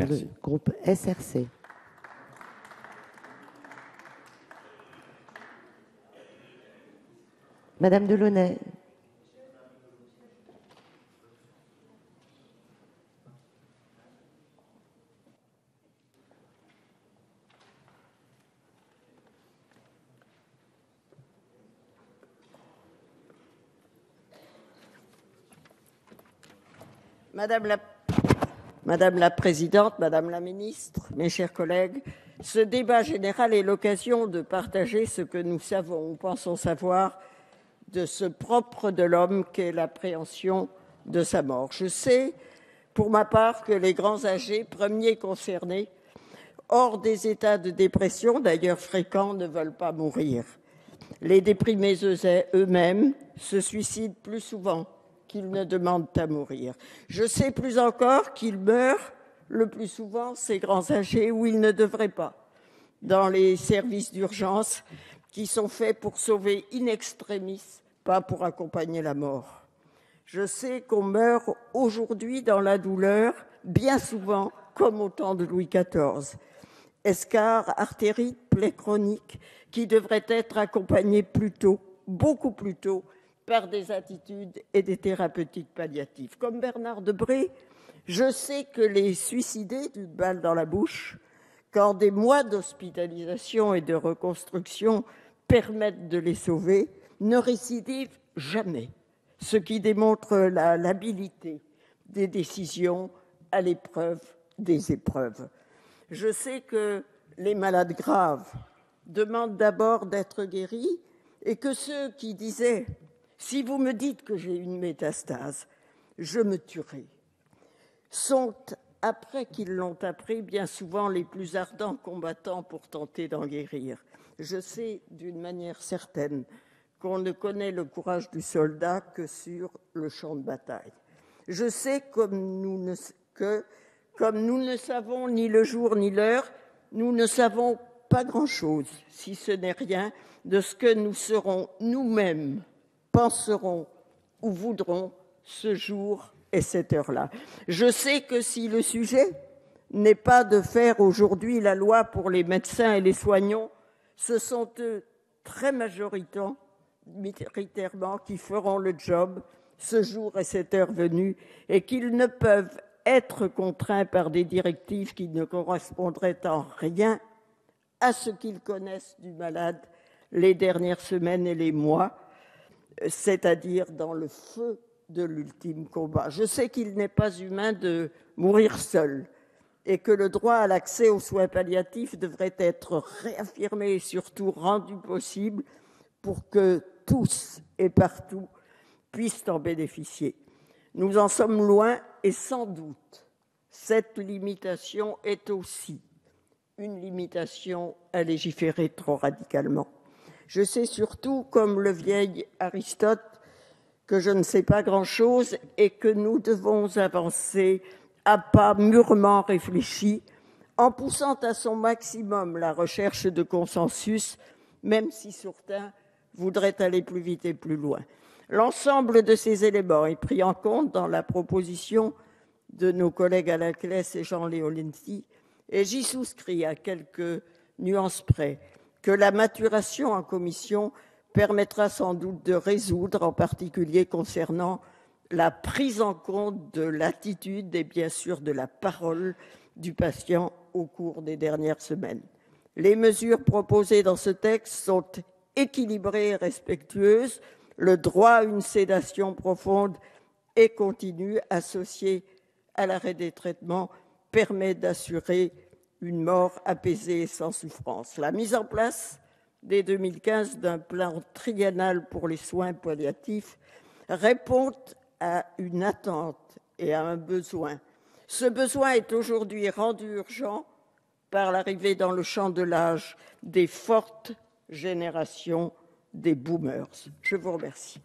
le groupe SRC. Madame Delaunay. Madame la Présidente, Madame la Ministre, mes chers collègues, ce débat général est l'occasion de partager ce que nous savons ou pensons savoir de ce propre de l'homme qu'est l'appréhension de sa mort. Je sais, pour ma part, que les grands âgés, premiers concernés, hors des états de dépression, d'ailleurs fréquents, ne veulent pas mourir. Les déprimés eux-mêmes se suicident plus souvent qu'ils ne demandent à mourir. Je sais plus encore qu'ils meurent le plus souvent, ces grands âgés, où ils ne devraient pas, dans les services d'urgence qui sont faits pour sauver in extremis, pas pour accompagner la mort. Je sais qu'on meurt aujourd'hui dans la douleur, bien souvent, comme au temps de Louis XIV. Escarres, artérites, plaies chroniques, qui devraient être accompagnées plus tôt, beaucoup plus tôt, par des attitudes et des thérapeutiques palliatives. Comme Bernard Debré, je sais que les suicidés d'une balle dans la bouche, quand des mois d'hospitalisation et de reconstruction permettent de les sauver, ne récidivent jamais, ce qui démontre la labilité des décisions à l'épreuve des épreuves. Je sais que les malades graves demandent d'abord d'être guéris et que ceux qui disaient « si vous me dites que j'ai une métastase, je me tuerai », sont, après qu'ils l'ont appris, bien souvent les plus ardents combattants pour tenter d'en guérir. Je sais d'une manière certaine qu'on ne connaît le courage du soldat que sur le champ de bataille. Je sais que comme nous ne savons ni le jour ni l'heure, nous ne savons pas grand-chose, si ce n'est rien, de ce que nous serons nous-mêmes, penserons ou voudrons ce jour et cette heure-là. Je sais que si le sujet n'est pas de faire aujourd'hui la loi pour les médecins et les soignants, ce sont eux très majoritairement qui feront le job ce jour et cette heure venue et qu'ils ne peuvent être contraints par des directives qui ne correspondraient en rien à ce qu'ils connaissent du malade les dernières semaines et les mois, c'est-à-dire dans le feu de l'ultime combat. Je sais qu'il n'est pas humain de mourir seul et que le droit à l'accès aux soins palliatifs devrait être réaffirmé et surtout rendu possible pour que tous et partout puissent en bénéficier. Nous en sommes loin et sans doute cette limitation est aussi une limitation à légiférer trop radicalement. Je sais surtout, comme le vieil Aristote, que je ne sais pas grand-chose et que nous devons avancer à pas mûrement réfléchis, en poussant à son maximum la recherche de consensus, même si certains voudraient aller plus vite et plus loin. L'ensemble de ces éléments est pris en compte dans la proposition de nos collègues Alain Claes et Jean Leonetti, et j'y souscris à quelques nuances près, que la maturation en commission permettra sans doute de résoudre, en particulier concernant la prise en compte de l'attitude et bien sûr de la parole du patient au cours des dernières semaines. Les mesures proposées dans ce texte sont équilibrées et respectueuses. Le droit à une sédation profonde et continue associée à l'arrêt des traitements permet d'assurer une mort apaisée et sans souffrance. La mise en place dès 2015 d'un plan triennal pour les soins palliatifs répond à une attente et à un besoin. Ce besoin est aujourd'hui rendu urgent par l'arrivée dans le champ de l'âge des fortes générations des boomers. Je vous remercie.